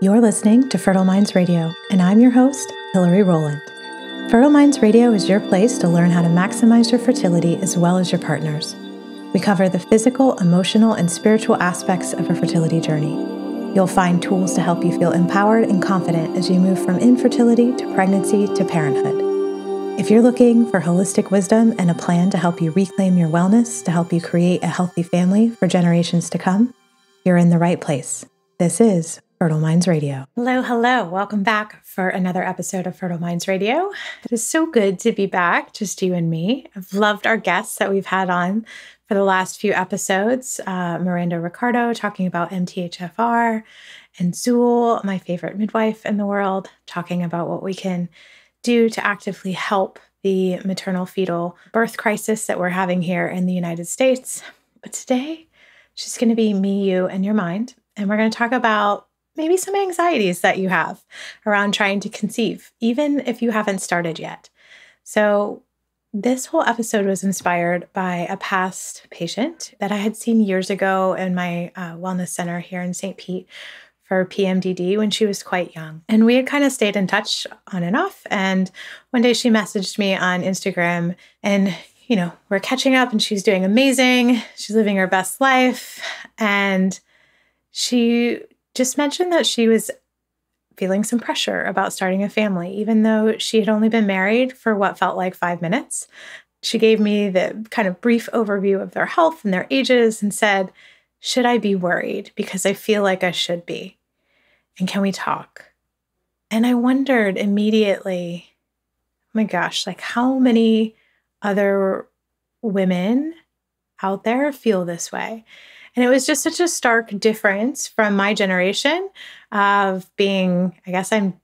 You're listening to Fertile Minds Radio, and I'm your host, Hillary Rowland. Fertile Minds Radio is your place to learn how to maximize your fertility as well as your partner's. We cover the physical, emotional, and spiritual aspects of a fertility journey. You'll find tools to help you feel empowered and confident as you move from infertility to pregnancy to parenthood. If you're looking for holistic wisdom and a plan to help you reclaim your wellness, to help you create a healthy family for generations to come, you're in the right place. This is Fertile Minds Radio. Hello. Welcome back for another episode of Fertile Minds Radio. It is so good to be back, just you and me. I've loved our guests that we've had on for the last few episodes. Miranda Ricardo talking about MTHFR, and Zool, my favorite midwife in the world, talking about what we can do to actively help the maternal fetal birth crisis that we're having here in the United States. But today, it's just going to be me, you, and your mind. And we're going to talk about maybe some anxieties that you have around trying to conceive, even if you haven't started yet. So this whole episode was inspired by a past patient that I had seen years ago in my wellness center here in St. Pete for PMDD when she was quite young. And we had kind of stayed in touch on and off. And one day she messaged me on Instagram and, we're catching up and she's doing amazing. She's living her best life. And she just mentioned that she was feeling some pressure about starting a family, even though she had only been married for what felt like 5 minutes. She gave me the kind of brief overview of their health and their ages and said, should I be worried? Because I feel like I should be. And can we talk? And I wondered immediately, oh my gosh, like how many other women out there feel this way? And it was just such a stark difference from my generation of being, I guess I'm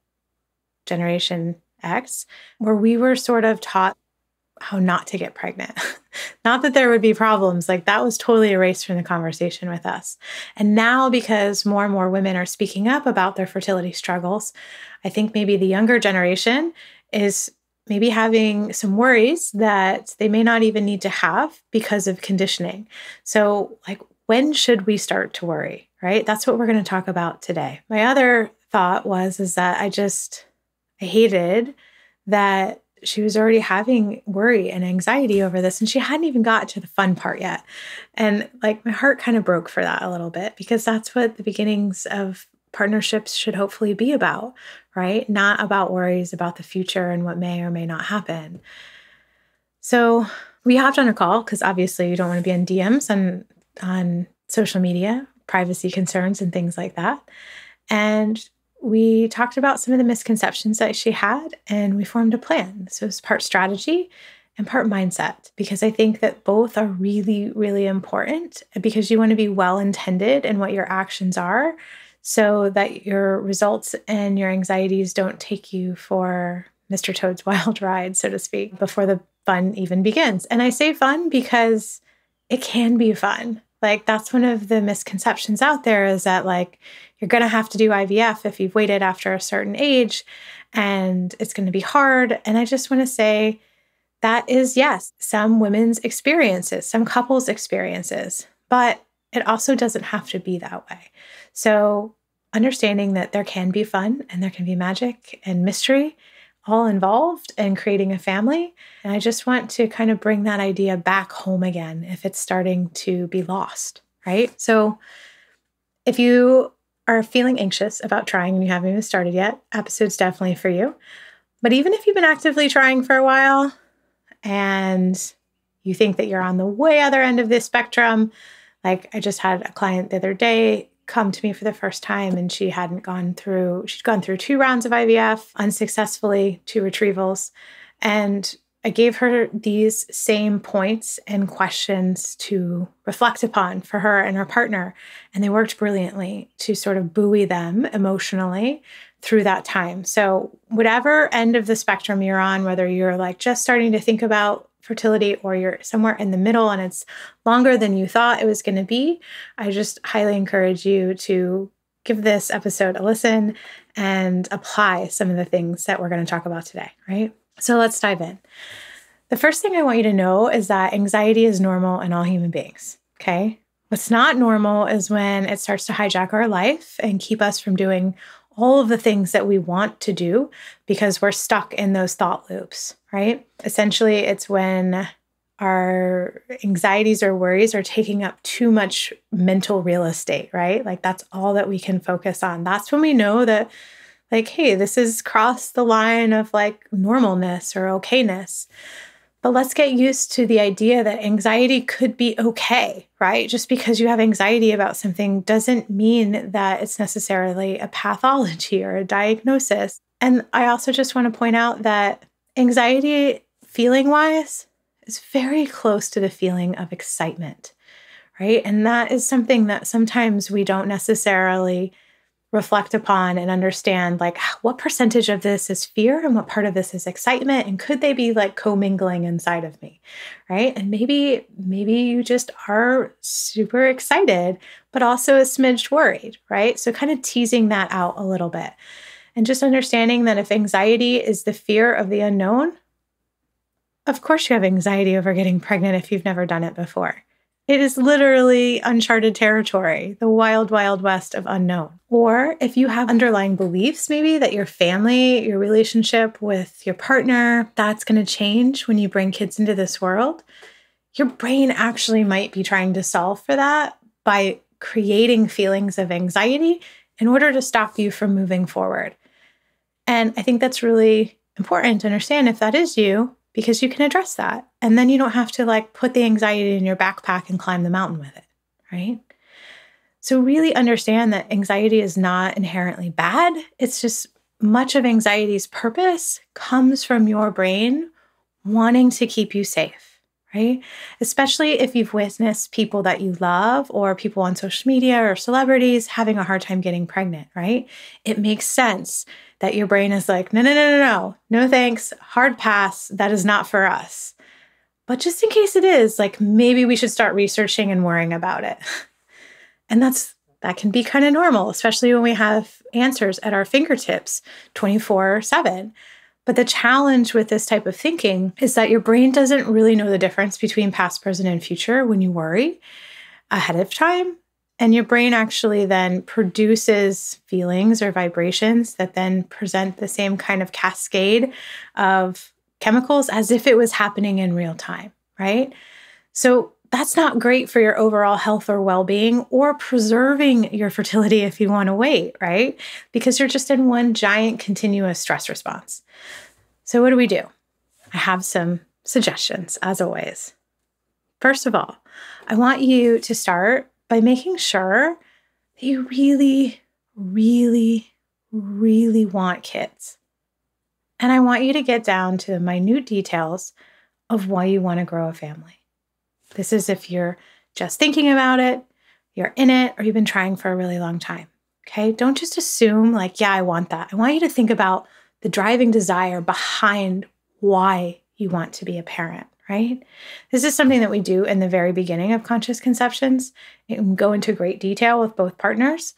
Generation X, where we were sort of taught how not to get pregnant. Not that there would be problems, like that was totally erased from the conversation with us. And now, because more and more women are speaking up about their fertility struggles, I think maybe the younger generation is maybe having some worries that they may not even need to have because of conditioning. So like, when should we start to worry, right? That's what we're going to talk about today. My other thought is that I hated that she was already having worry and anxiety over this, and she hadn't even got to the fun part yet. And like my heart kind of broke for that a little bit, because that's what the beginnings of partnerships should hopefully be about, right? Not about worries about the future and what may or may not happen. So we hopped on a call because obviously you don't want to be in DMs on social media, privacy concerns and things like that. And we talked about some of the misconceptions that she had, and we formed a plan. So it's part strategy and part mindset, because I think that both are really, really important, because you want to be well-intended in what your actions are so that your results and your anxieties don't take you for Mr. Toad's wild ride, so to speak, before the fun even begins. And I say fun because it can be fun. Like that's one of the misconceptions out there, is that like you're going to have to do IVF if you've waited after a certain age and it's going to be hard. And I just want to say that is, yes, some women's experiences, some couples' experiences, but it also doesn't have to be that way. So understanding that there can be fun and there can be magic and mystery all involved in creating a family. And I just want to kind of bring that idea back home again if it's starting to be lost, right? So if you are feeling anxious about trying and you haven't even started yet, episode's definitely for you. But even if you've been actively trying for a while and you think that you're on the way other end of this spectrum, like I just had a client the other day come to me for the first time, and she'd gone through 2 rounds of IVF unsuccessfully, 2 retrievals. And I gave her these same points and questions to reflect upon for her and her partner. And they worked brilliantly to sort of buoy them emotionally through that time. So whatever end of the spectrum you're on, whether you're like just starting to think about fertility or you're somewhere in the middle and it's longer than you thought it was going to be, I just highly encourage you to give this episode a listen and apply some of the things that we're going to talk about today, right? So let's dive in. The first thing I want you to know is that anxiety is normal in all human beings, okay? What's not normal is when it starts to hijack our life and keep us from doing all of the things that we want to do because we're stuck in those thought loops, right? Essentially, it's when our anxieties or worries are taking up too much mental real estate, right? Like that's all that we can focus on. That's when we know that, like, hey, this has crossed the line of like normalness or okayness. But let's get used to the idea that anxiety could be okay, right? Just because you have anxiety about something doesn't mean that it's necessarily a pathology or a diagnosis. And I also just want to point out that anxiety, feeling-wise, is very close to the feeling of excitement, right? And that is something that sometimes we don't necessarily reflect upon and understand, like, what percentage of this is fear and what part of this is excitement, and could they be like commingling inside of me, right? And maybe you just are super excited, but also a smidge worried, right? So kind of teasing that out a little bit and just understanding that if anxiety is the fear of the unknown, of course you have anxiety over getting pregnant if you've never done it before. It is literally uncharted territory, the wild, wild west of unknown. Or if you have underlying beliefs, maybe that your family, your relationship with your partner, that's going to change when you bring kids into this world, your brain actually might be trying to solve for that by creating feelings of anxiety in order to stop you from moving forward. And I think that's really important to understand if that is you, because you can address that. And then you don't have to like put the anxiety in your backpack and climb the mountain with it, right? So really understand that anxiety is not inherently bad. It's just much of anxiety's purpose comes from your brain wanting to keep you safe, right? Especially if you've witnessed people that you love or people on social media or celebrities having a hard time getting pregnant, right? It makes sense that your brain is like, no thanks, hard pass, that is not for us. But just in case it is, like maybe we should start researching and worrying about it. And that can be kind of normal, especially when we have answers at our fingertips 24/7. But the challenge with this type of thinking is that your brain doesn't really know the difference between past, present, and future when you worry ahead of time. And your brain actually then produces feelings or vibrations that then present the same kind of cascade of chemicals as if it was happening in real time, right? So that's not great for your overall health or well-being or preserving your fertility if you want to wait, right? Because you're just in one giant continuous stress response. So what do? I have some suggestions, as always. First of all, I want you to start by making sure that you really, really, really want kids. And I want you to get down to the minute details of why you want to grow a family. This is if you're just thinking about it, you're in it, or you've been trying for a really long time. Okay? Don't just assume like, yeah, I want that. I want you to think about the driving desire behind why you want to be a parent, right? This is something that we do in the very beginning of conscious conceptions. It can go into great detail with both partners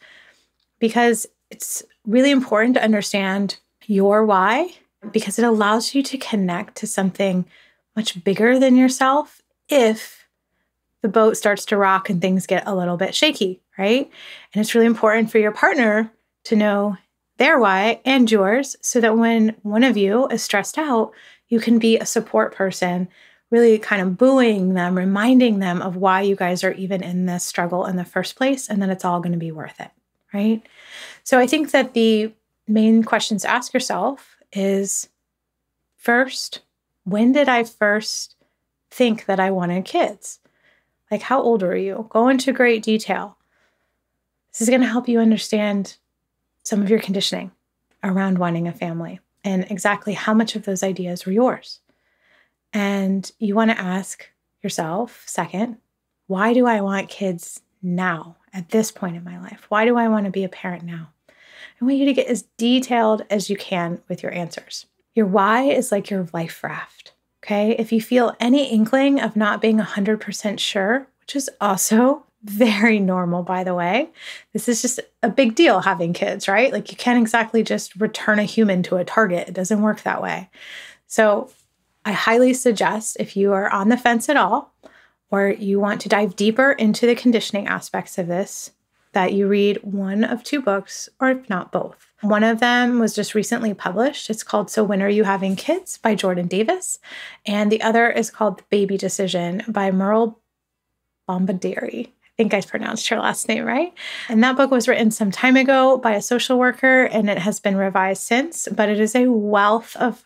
because it's really important to understand your why, because it allows you to connect to something much bigger than yourself if the boat starts to rock and things get a little bit shaky, right? And it's really important for your partner to know their why and yours so that when one of you is stressed out, you can be a support person, really kind of buoying them, reminding them of why you guys are even in this struggle in the first place and that it's all going to be worth it, right? So I think that the main questions to ask yourself is, first, when did I first think that I wanted kids? Like, how old were you? Go into great detail. This is going to help you understand some of your conditioning around wanting a family and exactly how much of those ideas were yours. And you want to ask yourself, second, why do I want kids now at this point in my life? Why do I want to be a parent now? I want you to get as detailed as you can with your answers. Your why is like your life raft, okay? If you feel any inkling of not being 100% sure, which is also very normal, by the way. This is just a big deal having kids, right? Like you can't exactly just return a human to a target. It doesn't work that way. So I highly suggest if you are on the fence at all, or you want to dive deeper into the conditioning aspects of this, that you read one of two books, or if not both. One of them was just recently published. It's called So When Are You Having Kids by Jordan Davis. And the other is called The Baby Decision by Merle Bombardiri. I think I pronounced her last name right. And that book was written some time ago by a social worker, and it has been revised since. But it is a wealth of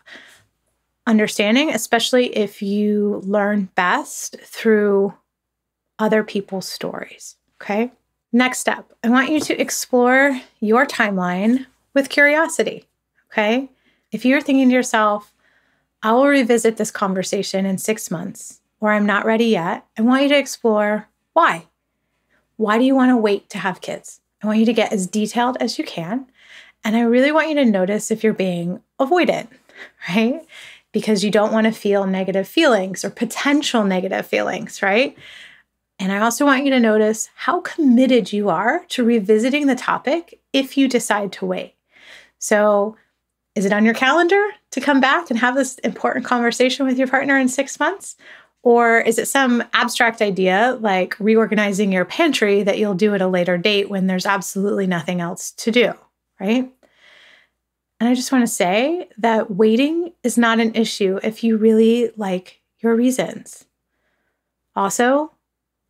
understanding, especially if you learn best through other people's stories. Okay? Next step, I want you to explore your timeline with curiosity. Okay? If you're thinking to yourself, I will revisit this conversation in 6 months, or I'm not ready yet, I want you to explore why. Why do you want to wait to have kids? I want you to get as detailed as you can. And I really want you to notice if you're being avoidant, right? Because you don't want to feel negative feelings or potential negative feelings, right? And I also want you to notice how committed you are to revisiting the topic if you decide to wait. So is it on your calendar to come back and have this important conversation with your partner in 6 months? Or is it some abstract idea like reorganizing your pantry that you'll do at a later date when there's absolutely nothing else to do, right? And I just want to say that waiting is not an issue if you really like your reasons. Also,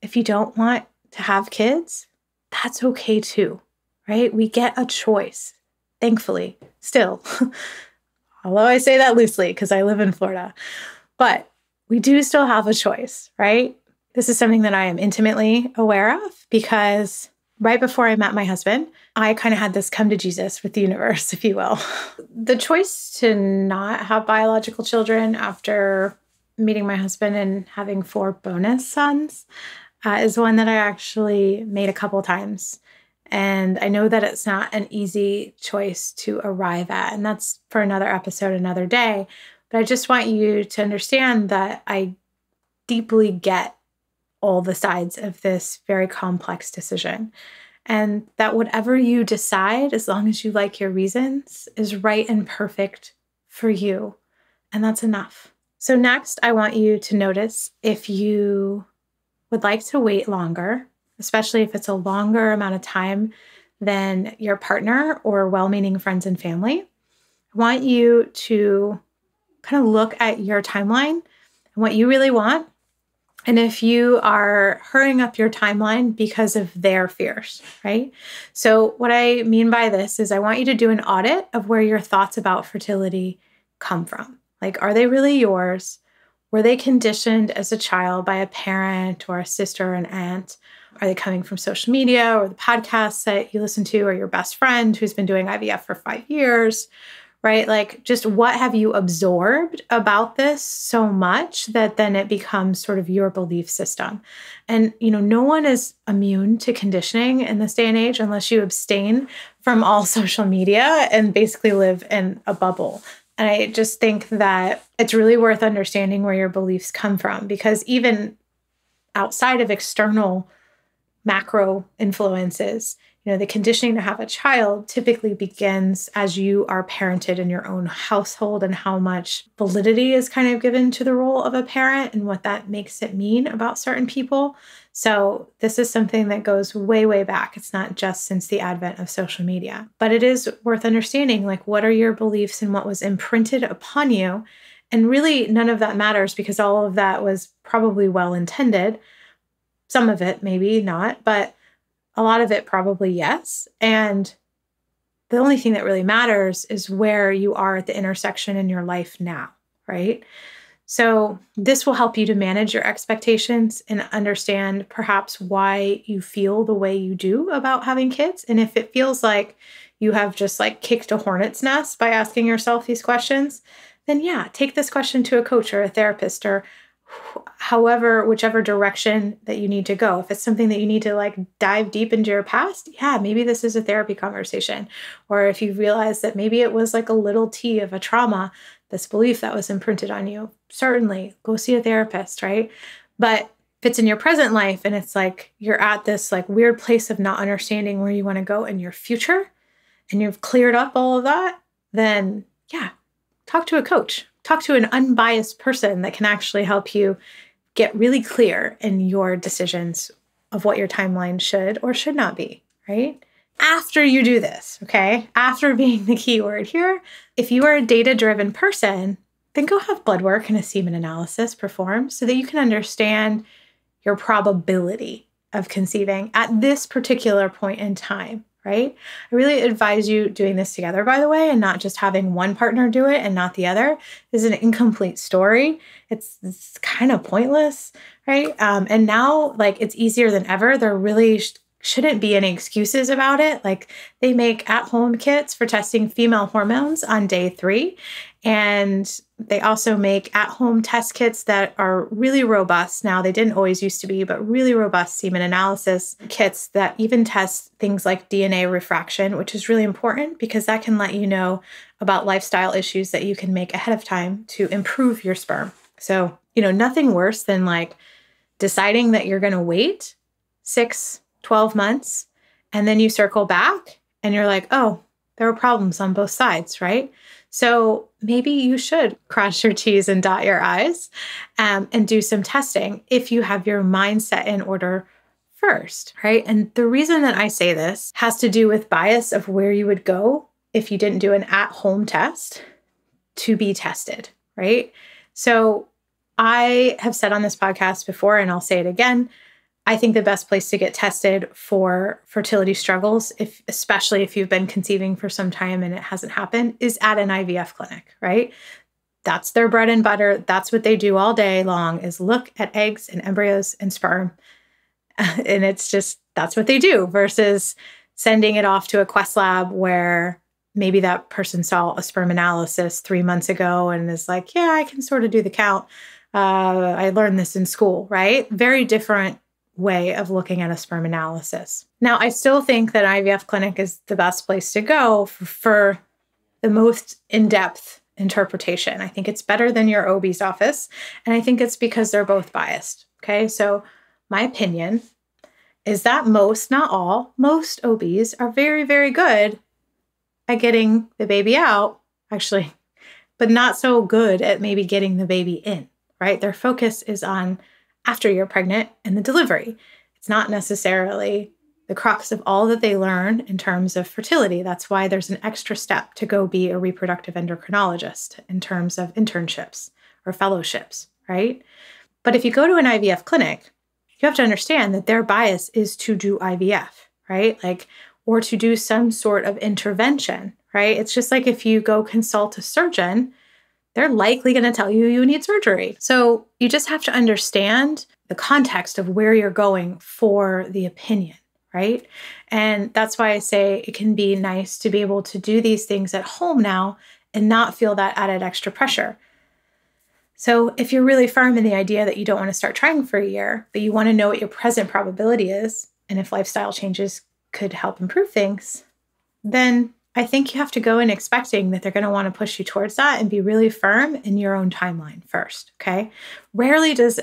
if you don't want to have kids, that's okay too, right? We get a choice, thankfully, still. Although I say that loosely because I live in Florida. But we do still have a choice, right? This is something that I am intimately aware of because right before I met my husband, I kind of had this come to Jesus with the universe, if you will. The choice to not have biological children after meeting my husband and having 4 bonus sons is one that I actually made a couple times. And I know that it's not an easy choice to arrive at. And that's for another episode, another day. But I just want you to understand that I deeply get all the sides of this very complex decision. And that whatever you decide, as long as you like your reasons, is right and perfect for you. And that's enough. So next, I want you to notice if you would like to wait longer, especially if it's a longer amount of time than your partner or well-meaning friends and family. I want you to kind of look at your timeline and what you really want. And if you are hurrying up your timeline because of their fears, right? So what I mean by this is I want you to do an audit of where your thoughts about fertility come from. Like, are they really yours? Were they conditioned as a child by a parent or a sister or an aunt? Are they coming from social media or the podcasts that you listen to or your best friend who's been doing IVF for 5 years, right? Like, just what have you absorbed about this so much that then it becomes sort of your belief system? And, no one is immune to conditioning in this day and age unless you abstain from all social media and basically live in a bubble. And I just think that it's really worth understanding where your beliefs come from, because even outside of external macro influences, the conditioning to have a child typically begins as you are parented in your own household and how much validity is kind of given to the role of a parent and what that makes it mean about certain people. So this is something that goes way, way back. It's not just since the advent of social media, but it is worth understanding, like, what are your beliefs and what was imprinted upon you? And really none of that matters because all of that was probably well-intended. Some of it, maybe not, but a lot of it probably yes. And the only thing that really matters is where you are at the intersection in your life now, right? So this will help you to manage your expectations and understand perhaps why you feel the way you do about having kids. And if it feels like you have just kicked a hornet's nest by asking yourself these questions, then yeah, take this question to a coach or a therapist or whichever direction that you need to go. If it's something that you need to dive deep into your past, yeah, maybe this is a therapy conversation. Or if you realize that maybe it was a little T of a trauma, this belief that was imprinted on you, certainly go see a therapist, right? But if it's in your present life and it's you're at this weird place of not understanding where you want to go in your future and you've cleared up all of that, then yeah, talk to a coach. Talk to an unbiased person that can actually help you get really clear in your decisions of what your timeline should or should not be, right? After you do this, okay? After being the key word here, if you are a data-driven person, then go have blood work and a semen analysis performed so that you can understand your probability of conceiving at this particular point in time, right? I really advise you doing this together, by the way, and not just having one partner do it and not the other. This is an incomplete story. It's kind of pointless, right? And now, like, it's easier than ever. There really shouldn't be any excuses about it. Like, they make at-home kits for testing female hormones on day 3. And they also make at-home test kits that are really robust. Now, they didn't always used to be, but really robust semen analysis kits that even test things like DNA refraction, which is really important because that can let you know about lifestyle issues that you can make ahead of time to improve your sperm. So, nothing worse than like deciding that you're going to wait 6, 12 months, and then you circle back and you're like, oh, there were problems on both sides, right? So maybe you should cross your T's and dot your I's and do some testing if you have your mindset in order first, right? And the reason that I say this has to do with bias of where you would go if you didn't do an at-home test to be tested, right? So I have said on this podcast before, and I'll say it again, I think the best place to get tested for fertility struggles, especially if you've been conceiving for some time and it hasn't happened, is at an IVF clinic, right? That's their bread and butter. That's what they do all day long is look at eggs and embryos and sperm. And it's just, that's what they do versus sending it off to a Quest lab where maybe that person saw a sperm analysis 3 months ago and is like, yeah, I can sort of do the count. I learned this in school, right? Very different way of looking at a sperm analysis. Now, I still think that IVF clinic is the best place to go for the most in-depth interpretation. I think it's better than your OB's office. And I think it's because they're both biased. Okay. So my opinion is that most, not all, most OBs are very, very good at getting the baby out, actually, but not so good at maybe getting the baby in, right? Their focus is on after you're pregnant and the delivery. It's not necessarily the crux of all that they learn in terms of fertility. That's why there's an extra step to go be a reproductive endocrinologist in terms of internships or fellowships, right? But if you go to an IVF clinic, you have to understand that their bias is to do IVF, right? Or to do some sort of intervention, right? It's just like if you go consult a surgeon, they're likely going to tell you you need surgery. So you just have to understand the context of where you're going for the opinion, right? And that's why I say it can be nice to be able to do these things at home now and not feel that added extra pressure. So if you're really firm in the idea that you don't want to start trying for a year, but you want to know what your present probability is, and if lifestyle changes could help improve things, then I think you have to go in expecting that they're going to want to push you towards that and be really firm in your own timeline first, okay? Rarely does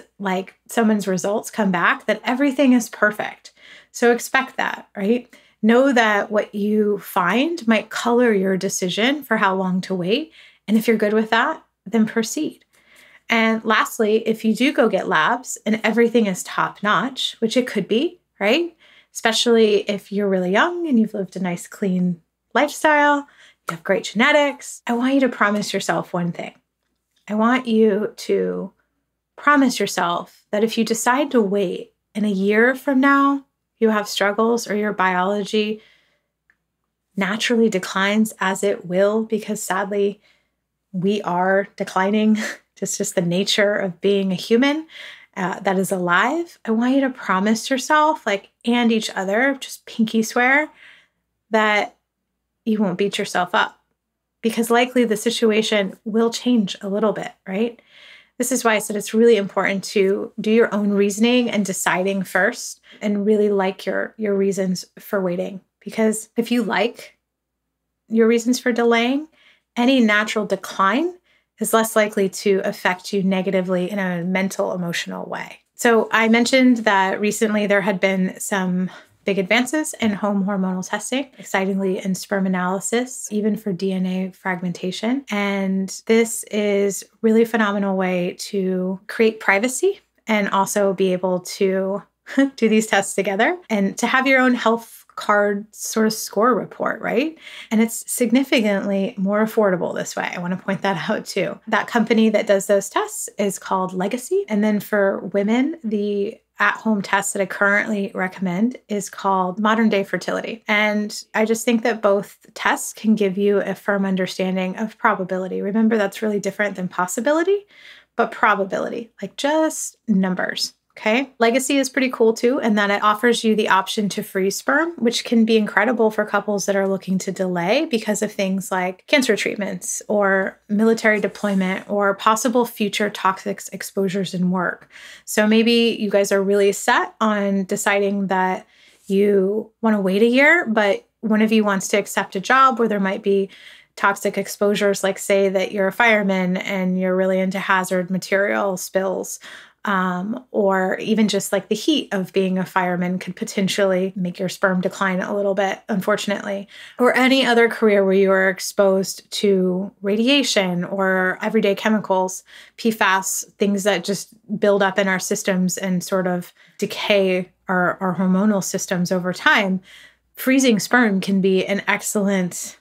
someone's results come back that everything is perfect. So expect that, right? Know that what you find might color your decision for how long to wait. And if you're good with that, then proceed. And lastly, if you do go get labs and everything is top notch, which it could be, right? Especially if you're really young and you've lived a nice, clean lifestyle, you have great genetics, I want you to promise yourself one thing. I want you to promise yourself that if you decide to wait and a year from now, you have struggles or your biology naturally declines, as it will, because sadly, we are declining. It's just the nature of being a human that is alive. I want you to promise yourself, and each other, just pinky swear, that you won't beat yourself up, because likely the situation will change a little bit, right? This is why I said it's really important to do your own reasoning and deciding first and really like your reasons for waiting. Because if you like your reasons for delaying, any natural decline is less likely to affect you negatively in a mental, emotional way. So I mentioned that recently there had been some big advances in home hormonal testing, excitingly in sperm analysis, even for DNA fragmentation. And this is really a phenomenal way to create privacy and also be able to do these tests together and to have your own health card sort of score report, right? And it's significantly more affordable this way. I want to point that out too. That company that does those tests is called Legacy. And then for women, the at-home test that I currently recommend is called Modern Day Fertility. And I just think that both tests can give you a firm understanding of probability. Remember, that's really different than possibility, but probability, like just numbers. Okay. Legacy is pretty cool too, in that it offers you the option to freeze sperm, which can be incredible for couples that are looking to delay because of things like cancer treatments or military deployment or possible future toxic exposures in work. So maybe you guys are really set on deciding that you want to wait a year, but one of you wants to accept a job where there might be toxic exposures, like say that you're a fireman and you're really into hazard material spills. Or even just like the heat of being a fireman could potentially make your sperm decline a little bit, unfortunately. Or any other career where you are exposed to radiation or everyday chemicals, PFAS, things that just build up in our systems and sort of decay our hormonal systems over time. Freezing sperm can be an excellent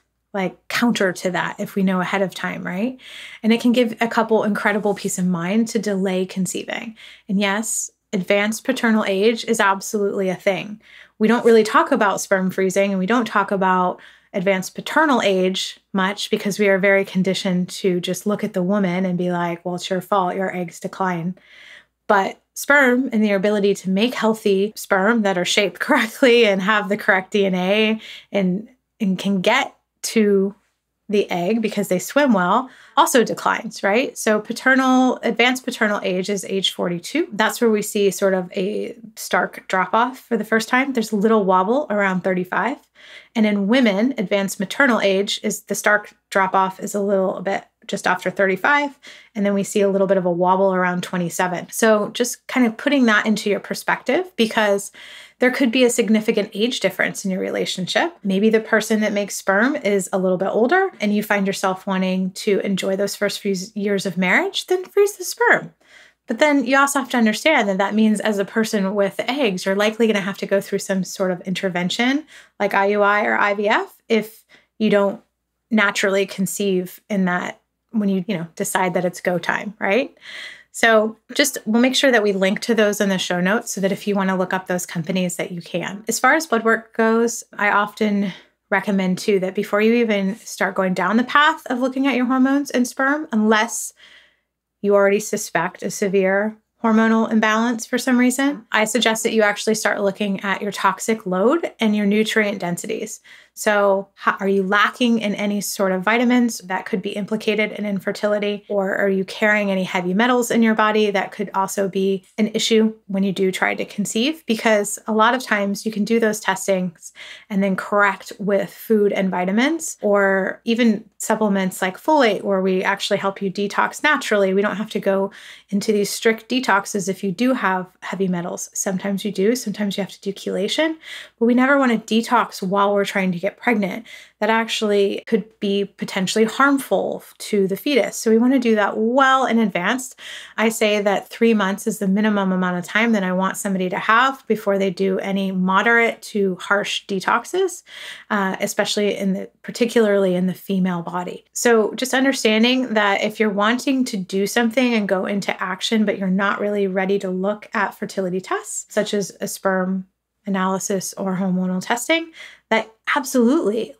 counter to that if we know ahead of time, right? And it can give a couple incredible peace of mind to delay conceiving. And yes, advanced paternal age is absolutely a thing. We don't really talk about sperm freezing and we don't talk about advanced paternal age much because we are very conditioned to just look at the woman and be like, well, it's your fault, your eggs decline. But sperm and the ability to make healthy sperm that are shaped correctly and have the correct DNA and can get to the egg because they swim well also declines, right? So advanced paternal age is age 42. That's where we see sort of a stark drop off for the first time. There's a little wobble around 35. And in women, advanced maternal age is the stark drop off is a little bit just after 35. And then we see a little bit of a wobble around 27. So just kind of putting that into your perspective, because there could be a significant age difference in your relationship. Maybe the person that makes sperm is a little bit older and you find yourself wanting to enjoy those first few years of marriage, then freeze the sperm. But then you also have to understand that means as a person with eggs, you're likely going to have to go through some sort of intervention like IUI or IVF if you don't naturally conceive in that when you decide that it's go time, right? So we'll make sure that we link to those in the show notes so that if you want to look up those companies that you can. As far as blood work goes, I often recommend too that before you even start going down the path of looking at your hormones and sperm, unless you already suspect a severe hormonal imbalance for some reason, I suggest that you actually start looking at your toxic load and your nutrient densities. So are you lacking in any sort of vitamins that could be implicated in infertility? Or are you carrying any heavy metals in your body that could also be an issue when you do try to conceive? Because a lot of times you can do those testings and then correct with food and vitamins, or even supplements like folate, where we actually help you detox naturally. We don't have to go into these strict detoxes if you do have heavy metals. Sometimes you do, sometimes you have to do chelation, but we never want to detox while we're trying to get pregnant. That actually could be potentially harmful to the fetus. So we want to do that well in advance. I say that 3 months is the minimum amount of time that I want somebody to have before they do any moderate to harsh detoxes, especially particularly in the female body. So just understanding that if you're wanting to do something and go into action, but you're not really ready to look at fertility tests, such as a sperm analysis or hormonal testing, that absolutely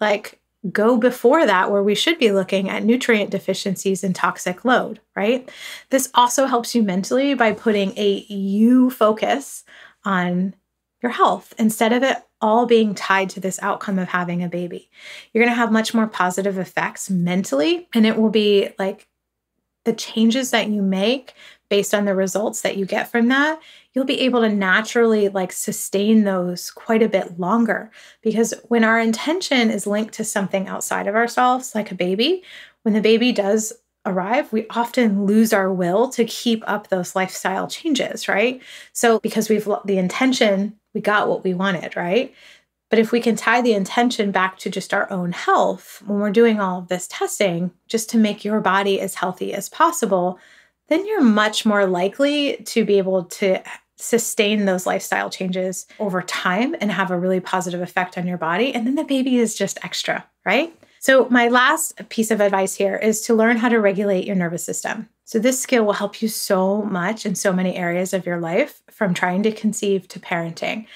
go before that, where we should be looking at nutrient deficiencies and toxic load, right? This also helps you mentally by putting a you focus on your health instead of it all being tied to this outcome of having a baby. You're going to have much more positive effects mentally, and it will be the changes that you make based on the results that you get from that, you'll be able to naturally sustain those quite a bit longer. Because when our intention is linked to something outside of ourselves, like a baby, when the baby does arrive, we often lose our will to keep up those lifestyle changes, right? So because the intention, we got what we wanted, right? But if we can tie the intention back to just our own health, when we're doing all of this testing, just to make your body as healthy as possible, then you're much more likely to be able to sustain those lifestyle changes over time and have a really positive effect on your body. And then the baby is just extra, right? So my last piece of advice here is to learn how to regulate your nervous system. So this skill will help you so much in so many areas of your life, from trying to conceive to parenting.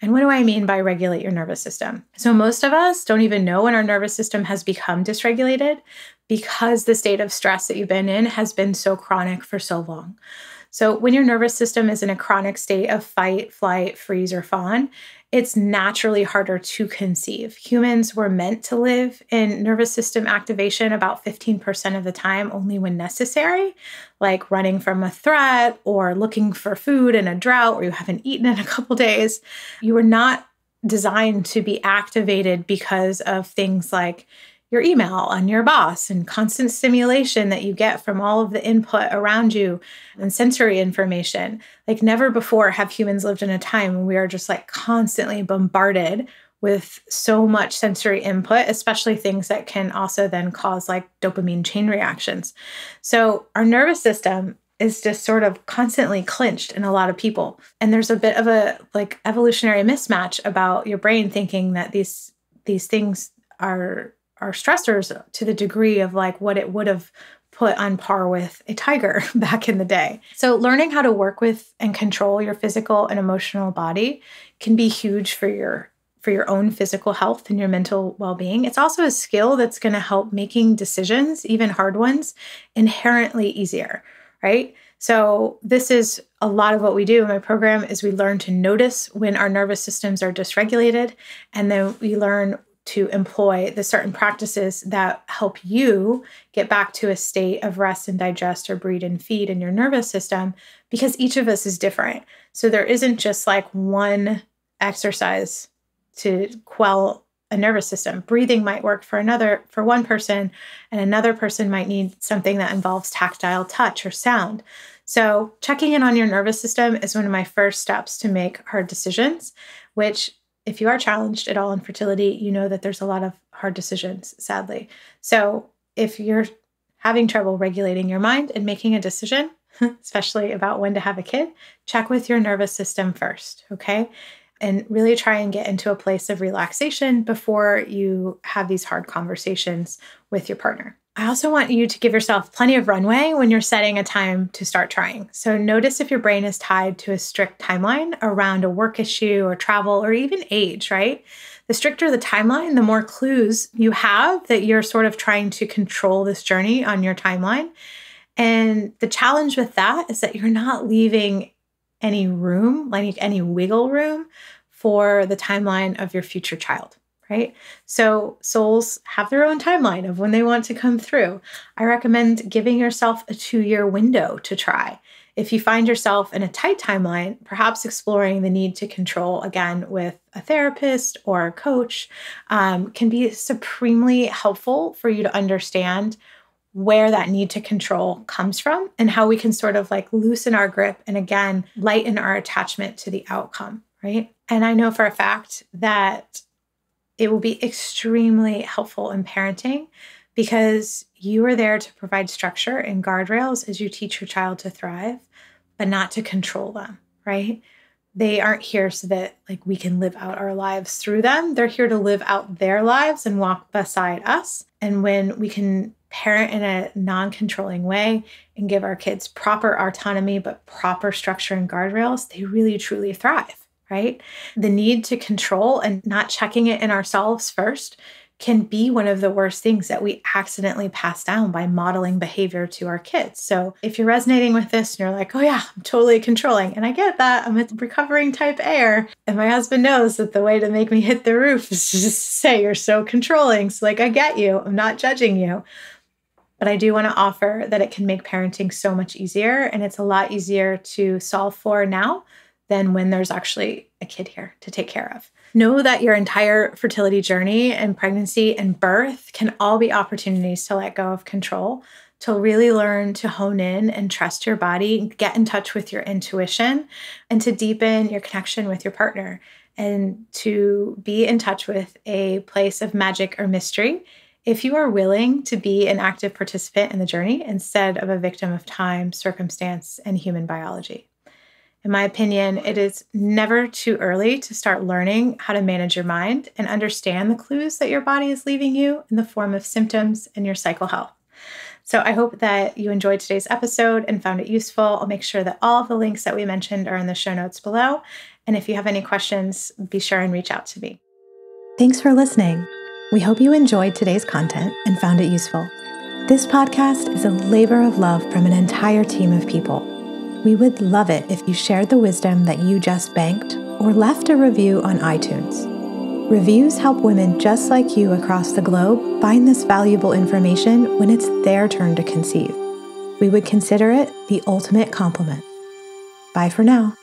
And what do I mean by regulate your nervous system? So most of us don't even know when our nervous system has become dysregulated because the state of stress that you've been in has been so chronic for so long. So when your nervous system is in a chronic state of fight, flight, freeze, or fawn, it's naturally harder to conceive. Humans were meant to live in nervous system activation about 15% of the time, only when necessary, like running from a threat or looking for food in a drought or you haven't eaten in a couple days. You were not designed to be activated because of things like your email on your boss and constant stimulation that you get from all of the input around you and sensory information. Like never before have humans lived in a time when we are just like constantly bombarded with so much sensory input, especially things that can also then cause like dopamine chain reactions. So our nervous system is just sort of constantly clinched in a lot of people. And there's a bit of a like evolutionary mismatch about your brain thinking that these things are stressors to the degree of like what it would have put on par with a tiger back in the day. So learning how to work with and control your physical and emotional body can be huge for your own physical health and your mental well-being. It's also a skill that's going to help making decisions, even hard ones, inherently easier, right? So this is a lot of what we do in my program is we learn to notice when our nervous systems are dysregulated, and then we learn to employ the certain practices that help you get back to a state of rest and digest or breathe and feed in your nervous system, because each of us is different. So there isn't just like one exercise to quell a nervous system. Breathing might work for one person, and another person might need something that involves tactile touch or sound. So checking in on your nervous system is one of my first steps to make hard decisions, which if you are challenged at all in fertility, you know that there's a lot of hard decisions, sadly. So if you're having trouble regulating your mind and making a decision, especially about when to have a kid, check with your nervous system first, okay? And really try and get into a place of relaxation before you have these hard conversations with your partner. I also want you to give yourself plenty of runway when you're setting a time to start trying. So notice if your brain is tied to a strict timeline around a work issue or travel or even age, right? The stricter the timeline, the more clues you have that you're sort of trying to control this journey on your timeline. And the challenge with that is that you're not leaving any room, like any wiggle room for the timeline of your future child. Right? So souls have their own timeline of when they want to come through. I recommend giving yourself a 2-year window to try. If you find yourself in a tight timeline, perhaps exploring the need to control again with a therapist or a coach can be supremely helpful for you to understand where that need to control comes from and how we can sort of like loosen our grip and again, lighten our attachment to the outcome, right? And I know for a fact that it will be extremely helpful in parenting because you are there to provide structure and guardrails as you teach your child to thrive, but not to control them, right? They aren't here so that like we can live out our lives through them. They're here to live out their lives and walk beside us. And when we can parent in a non-controlling way and give our kids proper autonomy, but proper structure and guardrails, they really truly thrive. Right? The need to control and not checking it in ourselves first can be one of the worst things that we accidentally pass down by modeling behavior to our kids. So if you're resonating with this and you're like, oh yeah, I'm totally controlling, and I get that, I'm a recovering type A, and my husband knows that the way to make me hit the roof is to just say you're so controlling. So like, I get you, I'm not judging you. But I do want to offer that it can make parenting so much easier, and it's a lot easier to solve for now than when there's actually a kid here to take care of. Know that your entire fertility journey and pregnancy and birth can all be opportunities to let go of control, to really learn to hone in and trust your body, get in touch with your intuition, and to deepen your connection with your partner, and to be in touch with a place of magic or mystery if you are willing to be an active participant in the journey instead of a victim of time, circumstance, and human biology. In my opinion, it is never too early to start learning how to manage your mind and understand the clues that your body is leaving you in the form of symptoms and your cycle health. So I hope that you enjoyed today's episode and found it useful. I'll make sure that all of the links that we mentioned are in the show notes below. And if you have any questions, be sure and reach out to me. Thanks for listening. We hope you enjoyed today's content and found it useful. This podcast is a labor of love from an entire team of people. We would love it if you shared the wisdom that you just banked or left a review on iTunes. Reviews help women just like you across the globe find this valuable information when it's their turn to conceive. We would consider it the ultimate compliment. Bye for now.